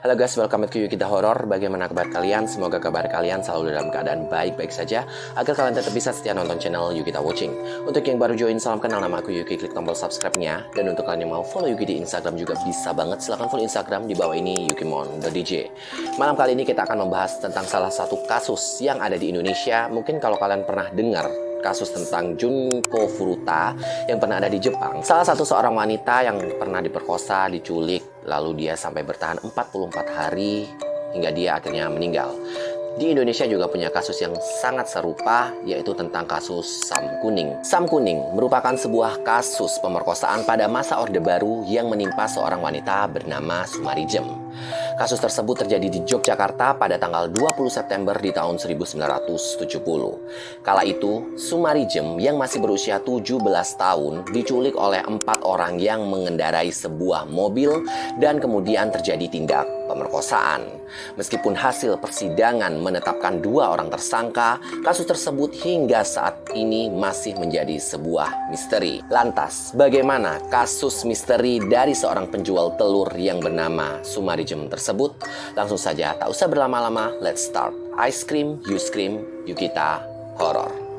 Halo guys, welcome back to Yukita Horror. Bagaimana kabar kalian? Semoga kabar kalian selalu dalam keadaan baik-baik saja, agar kalian tetap bisa setia nonton channel Yukita Watching. Untuk yang baru join, salam kenal, nama aku Yuki. Klik tombol subscribe-nya. Dan untuk kalian yang mau follow Yuki di Instagram juga bisa banget. Silahkan follow Instagram di bawah ini, Yukimon the DJ. Malam kali ini kita akan membahas tentang salah satu kasus yang ada di Indonesia. Mungkin kalau kalian pernah dengar kasus tentang Junko Furuta yang pernah ada di Jepang. Salah satu seorang wanita yang pernah diperkosa, diculik, lalu dia sampai bertahan 44 hari hingga dia akhirnya meninggal. Di Indonesia juga punya kasus yang sangat serupa, yaitu tentang kasus Sam Kuning. Sam Kuning merupakan sebuah kasus pemerkosaan pada masa Orde Baru yang menimpa seorang wanita bernama Sumarijem. Kasus tersebut terjadi di Yogyakarta pada tanggal 20 September di tahun 1970. Kala itu, Sumarijem yang masih berusia 17 tahun diculik oleh 4 orang yang mengendarai sebuah mobil dan kemudian terjadi tindak pemerkosaan. Meskipun hasil persidangan menetapkan 2 orang tersangka, kasus tersebut hingga saat ini masih menjadi sebuah misteri. Lantas, bagaimana kasus misteri dari seorang penjual telur yang bernama Sumarijem tersebut? Langsung saja, tak usah berlama-lama, let's start. Ice cream, you scream, Yukita Horror.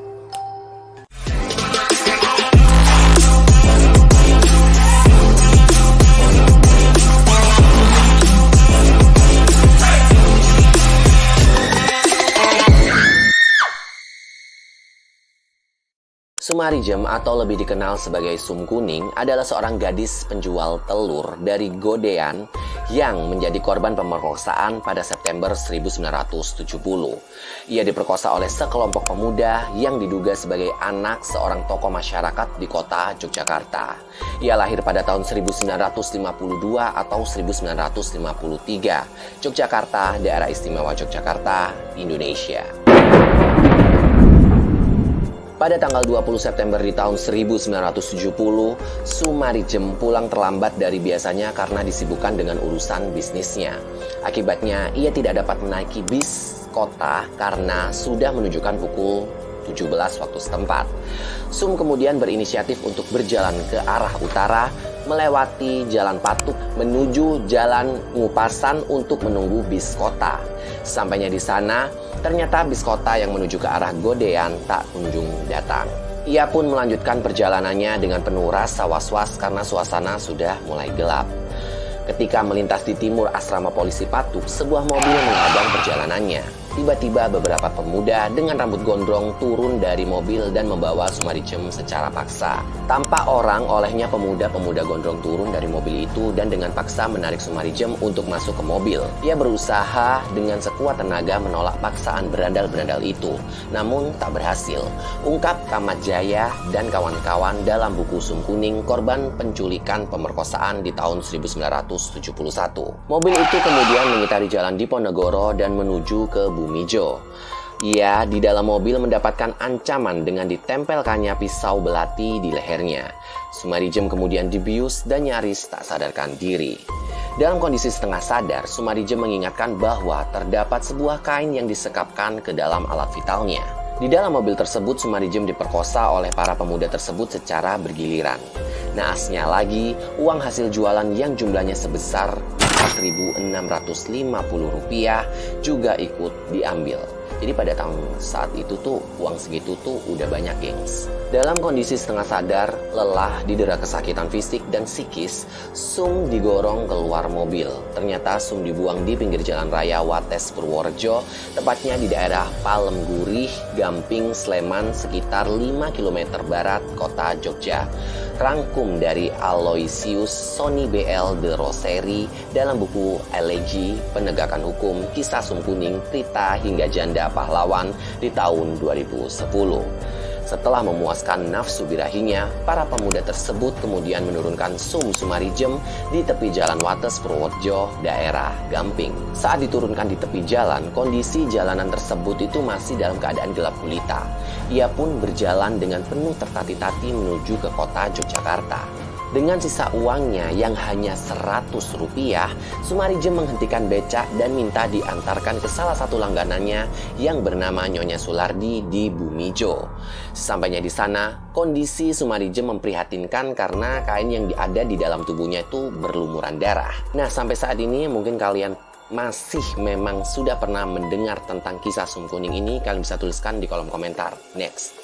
Sumarijem atau lebih dikenal sebagai Sum Kuning adalah seorang gadis penjual telur dari Godean yang menjadi korban pemerkosaan pada September 1970. Ia diperkosa oleh sekelompok pemuda yang diduga sebagai anak seorang tokoh masyarakat di kota Yogyakarta. Ia lahir pada tahun 1952 atau 1953, Yogyakarta, Daerah Istimewa Yogyakarta, Indonesia. Pada tanggal 20 September di tahun 1970, Sumarijem pulang terlambat dari biasanya karena disibukkan dengan urusan bisnisnya. Akibatnya, ia tidak dapat menaiki bis kota karena sudah menunjukkan pukul 17 waktu setempat. Sum kemudian berinisiatif untuk berjalan ke arah utara, melewati Jalan Patuk menuju Jalan Ngupasan untuk menunggu bis kota. Sampainya di sana, ternyata bis kota yang menuju ke arah Godean tak kunjung datang. Ia pun melanjutkan perjalanannya dengan penuh rasa was-was karena suasana sudah mulai gelap. Ketika melintas di timur asrama polisi Patuk, sebuah mobil menghadang perjalanannya. Tiba-tiba beberapa pemuda dengan rambut gondrong turun dari mobil dan membawa Sumarijem secara paksa. Tanpa orang, olehnya pemuda-pemuda gondrong turun dari mobil itu dan dengan paksa menarik Sumarijem untuk masuk ke mobil. Ia berusaha dengan sekuat tenaga menolak paksaan berandal-berandal itu, namun tak berhasil. Ungkap Kamat Jaya dan kawan-kawan dalam buku Sum Kuning, korban penculikan pemerkosaan di tahun 1971. Mobil itu kemudian mengitari jalan Diponegoro dan menuju ke Bumijo. Ia di dalam mobil mendapatkan ancaman dengan ditempelkannya pisau belati di lehernya. Sumarijem kemudian dibius dan nyaris tak sadarkan diri. Dalam kondisi setengah sadar, Sumarijem mengingatkan bahwa terdapat sebuah kain yang disekapkan ke dalam alat vitalnya. Di dalam mobil tersebut, Sumarijem diperkosa oleh para pemuda tersebut secara bergiliran. Naasnya lagi, uang hasil jualan yang jumlahnya sebesar Rp4.650 juga ikut diambil. Jadi pada tahun saat itu tuh uang segitu tuh udah banyak, gengs. Dalam kondisi setengah sadar, lelah, didera kesakitan fisik dan psikis, Sum digorong keluar mobil. Ternyata Sum dibuang di pinggir jalan raya Wates Purworejo, tepatnya di daerah Palem Gurih, Gamping, Sleman, sekitar 5 km barat kota Jogja. Rangkum dari Aloysius Sony BL de Roseri dalam buku Elegi Penegakan Hukum Kisah Sum Kuning, Prita hingga Janda Pahlawan di tahun 2010. Setelah memuaskan nafsu birahinya, para pemuda tersebut kemudian menurunkan Sumarijem di tepi jalan Wates Purworejo, daerah Gamping. Saat diturunkan di tepi jalan, kondisi jalanan tersebut itu masih dalam keadaan gelap gulita. Ia pun berjalan dengan penuh tertati-tati menuju ke kota Yogyakarta. Dengan sisa uangnya yang hanya Rp100, Sumarijem menghentikan becak dan minta diantarkan ke salah satu langganannya yang bernama Nyonya Sulardi di Bumijo. Sesampainya di sana, kondisi Sumarijem memprihatinkan karena kain yang ada di dalam tubuhnya itu berlumuran darah. Nah, sampai saat ini mungkin kalian masih memang sudah pernah mendengar tentang kisah Sum Kuning ini? Kalian bisa tuliskan di kolom komentar. Next.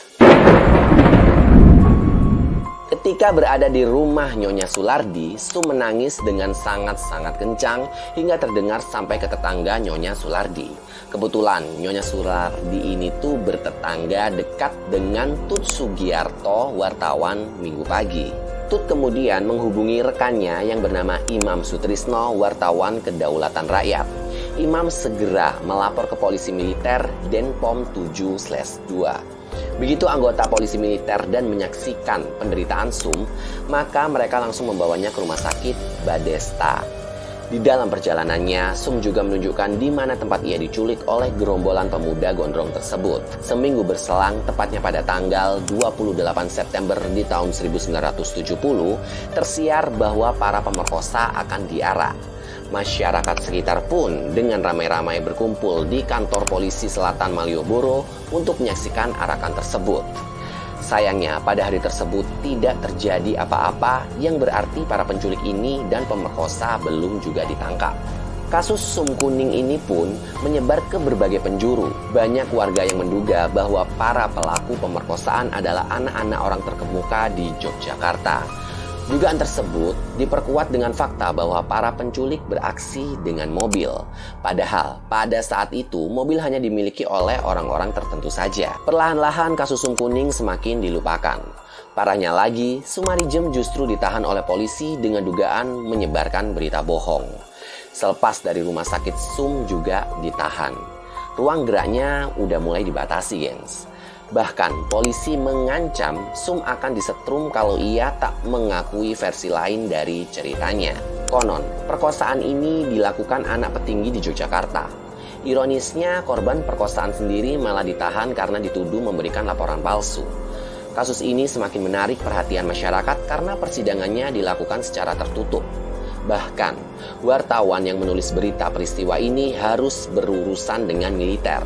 Ketika berada di rumah Nyonya Sulardi, Sum menangis dengan sangat-sangat kencang hingga terdengar sampai ke tetangga Nyonya Sulardi. Kebetulan Nyonya Sulardi ini tuh bertetangga dekat dengan Tut Sugiarto, wartawan Minggu Pagi. Tut kemudian menghubungi rekannya yang bernama Imam Sutrisno, wartawan Kedaulatan Rakyat. Imam segera melapor ke polisi militer Denpom 7/2. Begitu anggota polisi militer dan menyaksikan penderitaan Sum, maka mereka langsung membawanya ke rumah sakit Badesta. Di dalam perjalanannya, Sum juga menunjukkan di mana tempat ia diculik oleh gerombolan pemuda gondrong tersebut. Seminggu berselang, tepatnya pada tanggal 28 September di tahun 1970, tersiar bahwa para pemerkosa akan diarak. Masyarakat sekitar pun dengan ramai-ramai berkumpul di kantor polisi Selatan Malioboro untuk menyaksikan arakan tersebut. Sayangnya pada hari tersebut tidak terjadi apa-apa, yang berarti para penculik ini dan pemerkosa belum juga ditangkap. Kasus Sum Kuning ini pun menyebar ke berbagai penjuru. Banyak warga yang menduga bahwa para pelaku pemerkosaan adalah anak-anak orang terkemuka di Yogyakarta. Dugaan tersebut diperkuat dengan fakta bahwa para penculik beraksi dengan mobil. Padahal pada saat itu mobil hanya dimiliki oleh orang-orang tertentu saja. Perlahan-lahan kasus Sum Kuning semakin dilupakan. Parahnya lagi, Sumarijem justru ditahan oleh polisi dengan dugaan menyebarkan berita bohong. Selepas dari rumah sakit, Sum juga ditahan. Ruang geraknya udah mulai dibatasi, gengs. Bahkan polisi mengancam Sum akan disetrum kalau ia tak mengakui versi lain dari ceritanya. Konon, perkosaan ini dilakukan anak petinggi di Yogyakarta. Ironisnya, korban perkosaan sendiri malah ditahan karena dituduh memberikan laporan palsu. Kasus ini semakin menarik perhatian masyarakat karena persidangannya dilakukan secara tertutup. Bahkan, wartawan yang menulis berita peristiwa ini harus berurusan dengan militer.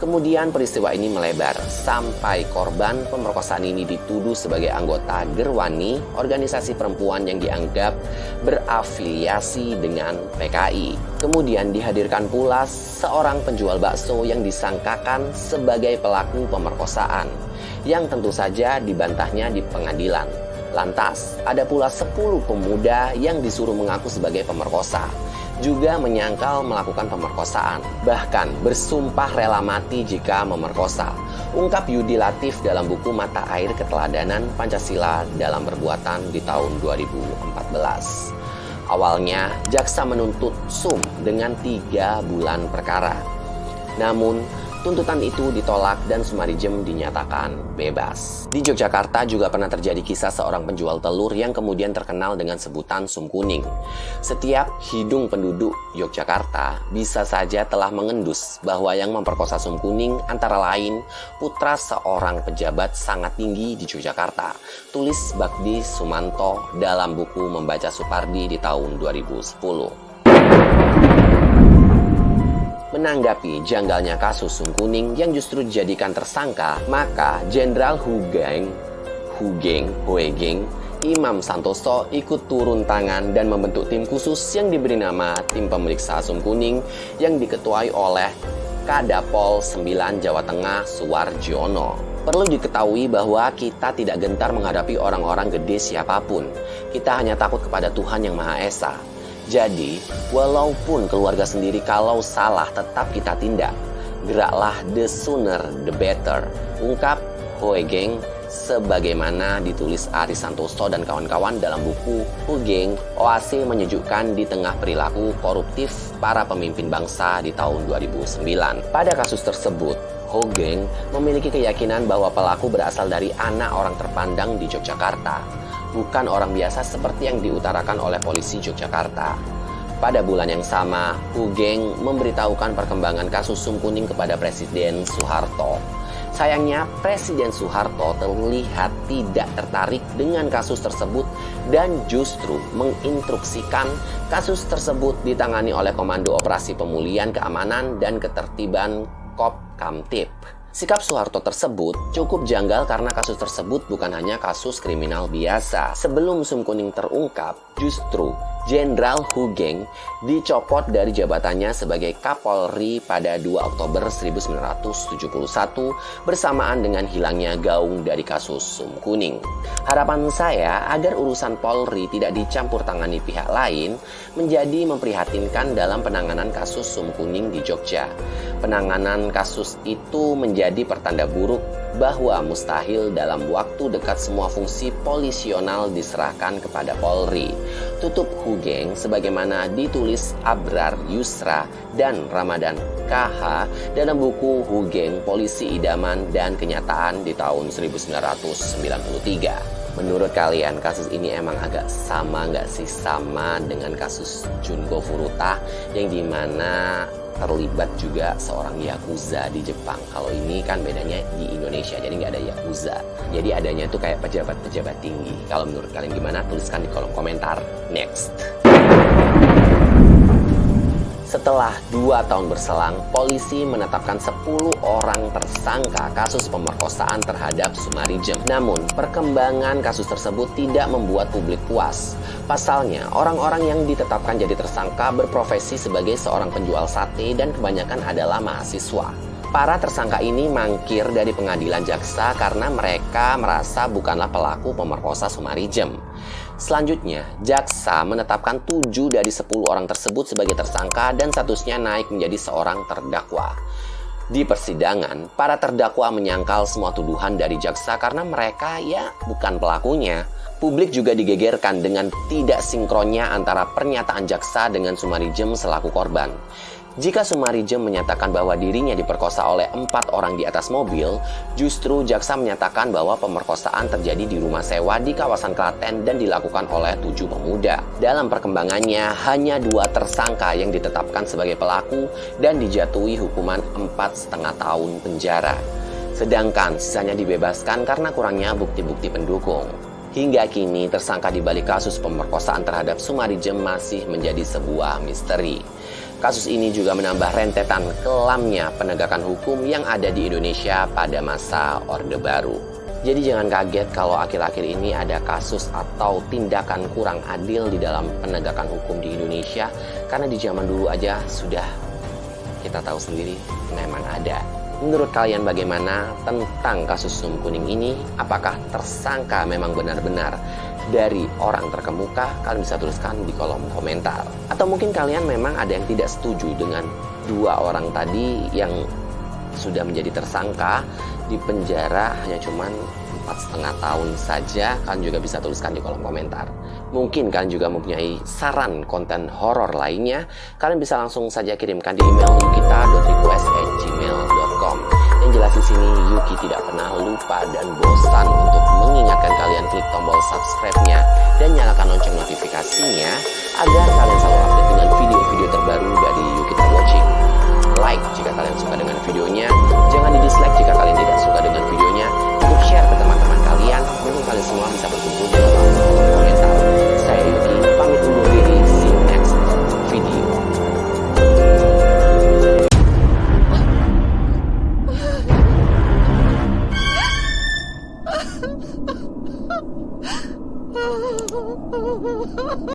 Kemudian peristiwa ini melebar sampai korban pemerkosaan ini dituduh sebagai anggota Gerwani, organisasi perempuan yang dianggap berafiliasi dengan PKI. Kemudian dihadirkan pula seorang penjual bakso yang disangkakan sebagai pelaku pemerkosaan, yang tentu saja dibantahnya di pengadilan. Lantas, ada pula 10 pemuda yang disuruh mengaku sebagai pemerkosa, juga menyangkal melakukan pemerkosaan, bahkan bersumpah rela mati jika memerkosa. Ungkap Yudi Latif dalam buku Mata Air Keteladanan Pancasila dalam Perbuatan di tahun 2014. Awalnya, jaksa menuntut Sum dengan 3 bulan perkara. Namun, tuntutan itu ditolak dan Sumarijem dinyatakan bebas. Di Yogyakarta juga pernah terjadi kisah seorang penjual telur yang kemudian terkenal dengan sebutan Sum Kuning. Setiap hidung penduduk Yogyakarta bisa saja telah mengendus bahwa yang memperkosa Sum Kuning antara lain putra seorang pejabat sangat tinggi di Yogyakarta. Tulis Bakdi Sumanto dalam buku Membaca Supardi di tahun 2010. Menanggapi janggalnya kasus Sum Kuning yang justru dijadikan tersangka, maka Jenderal Hoegeng, Imam Santoso ikut turun tangan dan membentuk tim khusus yang diberi nama Tim Pemeriksa Sum Kuning yang diketuai oleh Kadapol 9 Jawa Tengah Suwarjono. Perlu diketahui bahwa kita tidak gentar menghadapi orang-orang gede siapapun. Kita hanya takut kepada Tuhan Yang Maha Esa. Jadi, walaupun keluarga sendiri kalau salah tetap kita tindak. Geraklah the sooner the better, ungkap Hoegeng sebagaimana ditulis Aris Santoso dan kawan-kawan dalam buku Hoegeng, Oase Menyejukkan di Tengah Perilaku Koruptif Para Pemimpin Bangsa di tahun 2009. Pada kasus tersebut, Hoegeng memiliki keyakinan bahwa pelaku berasal dari anak orang terpandang di Yogyakarta, bukan orang biasa seperti yang diutarakan oleh polisi Yogyakarta. Pada bulan yang sama, Hoegeng memberitahukan perkembangan kasus Sum Kuning kepada Presiden Soeharto. Sayangnya, Presiden Soeharto terlihat tidak tertarik dengan kasus tersebut dan justru menginstruksikan kasus tersebut ditangani oleh Komando Operasi Pemulihan Keamanan dan Ketertiban Kop Kamtib. Sikap Soeharto tersebut cukup janggal karena kasus tersebut bukan hanya kasus kriminal biasa. Sebelum Sum Kuning terungkap, justru Jenderal Hu Geng dicopot dari jabatannya sebagai Kapolri pada 2 Oktober 1971 bersamaan dengan hilangnya Gaung dari kasus Sum Kuning. Harapan saya agar urusan Polri tidak dicampur tangani pihak lain menjadi memprihatinkan dalam penanganan kasus Sum Kuning di Jogja. Penanganan kasus itu menjadi pertanda buruk bahwa mustahil dalam waktu dekat semua fungsi polisional diserahkan kepada Polri. Tutup Hu Geng sebagaimana ditulis Abrar Yusra dan Ramadan KH dalam buku Hu Geng Polisi Idaman dan Kenyataan di tahun 1993. Menurut kalian kasus ini emang agak sama nggak sih sama dengan kasus Junko Furuta yang dimana terlibat juga seorang Yakuza di Jepang. Kalau ini kan bedanya di Indonesia, jadi nggak ada Yakuza. Jadi adanya tuh kayak pejabat-pejabat tinggi. Kalau menurut kalian gimana? Tuliskan di kolom komentar. Next. Setelah 2 tahun berselang, polisi menetapkan 10 orang tersangka kasus pemerkosaan terhadap Sumarijem. Namun, perkembangan kasus tersebut tidak membuat publik puas. Pasalnya, orang-orang yang ditetapkan jadi tersangka berprofesi sebagai seorang penjual sate dan kebanyakan adalah mahasiswa. Para tersangka ini mangkir dari pengadilan jaksa karena mereka merasa bukanlah pelaku pemerkosa Sumarijem. Selanjutnya, jaksa menetapkan 7 dari 10 orang tersebut sebagai tersangka dan statusnya naik menjadi seorang terdakwa. Di persidangan, para terdakwa menyangkal semua tuduhan dari jaksa karena mereka ya bukan pelakunya. Publik juga digegerkan dengan tidak sinkronnya antara pernyataan jaksa dengan Sumarijem selaku korban. Jika Sumarijem menyatakan bahwa dirinya diperkosa oleh 4 orang di atas mobil, justru jaksa menyatakan bahwa pemerkosaan terjadi di rumah sewa di kawasan Klaten dan dilakukan oleh 7 pemuda. Dalam perkembangannya, hanya 2 tersangka yang ditetapkan sebagai pelaku dan dijatuhi hukuman 4,5 tahun penjara. Sedangkan sisanya dibebaskan karena kurangnya bukti-bukti pendukung. Hingga kini, tersangka di balik kasus pemerkosaan terhadap Sumarijem masih menjadi sebuah misteri. Kasus ini juga menambah rentetan kelamnya penegakan hukum yang ada di Indonesia pada masa Orde Baru. Jadi jangan kaget kalau akhir-akhir ini ada kasus atau tindakan kurang adil di dalam penegakan hukum di Indonesia, karena di zaman dulu aja sudah kita tahu sendiri memang ada. Menurut kalian bagaimana tentang kasus Sum Kuning ini? Apakah tersangka memang benar-benar dari orang terkemuka? Kalian bisa tuliskan di kolom komentar. Atau mungkin kalian memang ada yang tidak setuju dengan 2 orang tadi yang sudah menjadi tersangka di penjara hanya cuman 4,5 tahun saja. Kalian juga bisa tuliskan di kolom komentar. Mungkin kalian juga mempunyai saran konten horor lainnya. Kalian bisa langsung saja kirimkan di email yukita.request@gmail.com. Yang jelas di sini Yuki tidak pernah lupa dan bosan untuk mengingatkan kalian klik tombol subscribe-nya dan nyalakan lonceng notifikasinya agar kalian selalu update dengan video-video terbaru dari Yukita Watching. Like jika kalian suka dengan videonya, jangan di dislike jika kalian tidak suka dengan